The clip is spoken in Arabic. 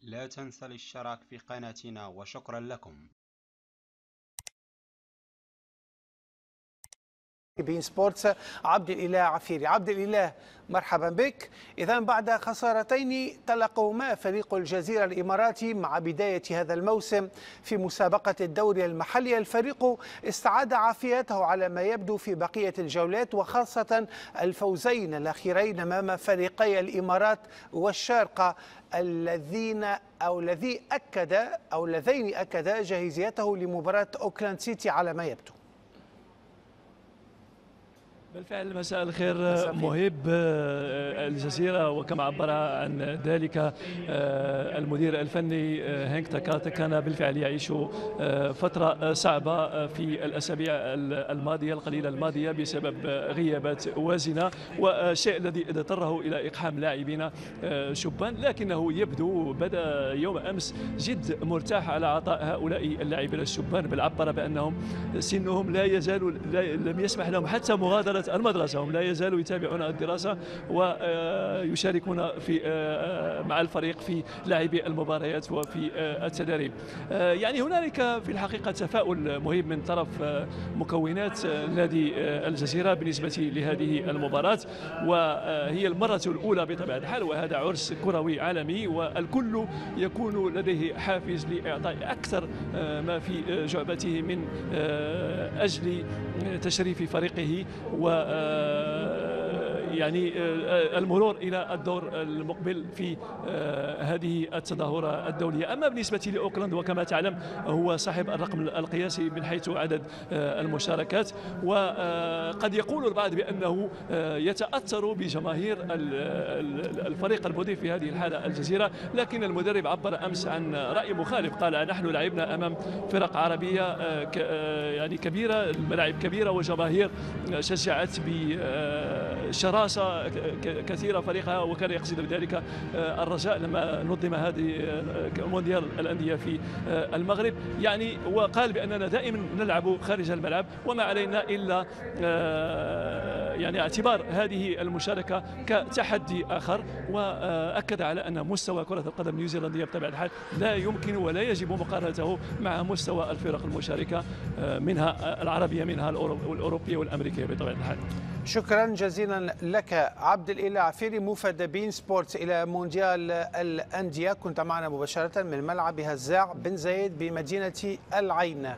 لا تنسى الاشتراك في قناتنا وشكرا لكم. بين سبورتس عبد الإله عفيري. عبد الإله، مرحبا بك. إذا بعد خسارتين تلقوهما فريق الجزيرة الإماراتي مع بداية هذا الموسم في مسابقة الدوري المحلي، الفريق استعاد عافيته على ما يبدو في بقية الجولات، وخاصة الفوزين الأخيرين أمام فريقي الإمارات والشارقة اللذين أكدا جاهزيته لمباراة أوكلاند سيتي على ما يبدو. بالفعل مساء الخير مهيب. الجزيرة وكما عبر عن ذلك المدير الفني هينك تاكاتا كان بالفعل يعيش فترة صعبة في الأسابيع الماضية القليلة الماضية بسبب غيابات وازنة، والشيء الذي اضطره إلى إقحام لاعبين شبان، لكنه يبدو بدأ يوم أمس جد مرتاح على عطاء هؤلاء اللاعبين الشبان، بل عبر بأنهم سنهم لا يزال لم يسمح لهم حتى مغادرة المدرسة، هم لا يزالوا يتابعون الدراسة ويشاركون في مع الفريق في لعب المباريات وفي التدريب. يعني هنالك في الحقيقة تفاؤل مهم من طرف مكونات نادي الجزيرة بالنسبة لهذه المباراة، وهي المرة الأولى بطبيعة الحال، وهذا عرس كروي عالمي والكل يكون لديه حافز لإعطاء أكثر ما في جعبته من أجل تشريف فريقه و يعني المرور إلى الدور المقبل في هذه التظاهرة الدولية. أما بالنسبة لأوكلاند وكما تعلم هو صاحب الرقم القياسي من حيث عدد المشاركات، وقد يقول البعض بأنه يتأثر بجماهير الفريق المضيف في هذه الحالة الجزيرة، لكن المدرب عبر أمس عن رأي مخالف، قال نحن لعبنا أمام فرق عربية يعني كبيرة، الملاعب كبيرة وجماهير شجعت بشراسة كثيرة فريقها، وكان يقصد بذلك الرجاء لما نظم هذه مونديال الأندية في المغرب. يعني وقال بأننا دائما نلعب خارج الملعب وما علينا إلا يعني اعتبار هذه المشاركة كتحدي آخر، وأكد على أن مستوى كرة القدم النيوزيلندية بطبيعة الحال لا يمكن ولا يجب مقارنته مع مستوى الفرق المشاركة منها العربية منها الأوروبية والأمريكية بطبيعة الحال. شكرا جزيلا لك عبد الإله عفيري مفد بين سبورتس إلى مونديال الأندية، كنت معنا مباشرة من ملعب هزاع بن زايد بمدينة العين.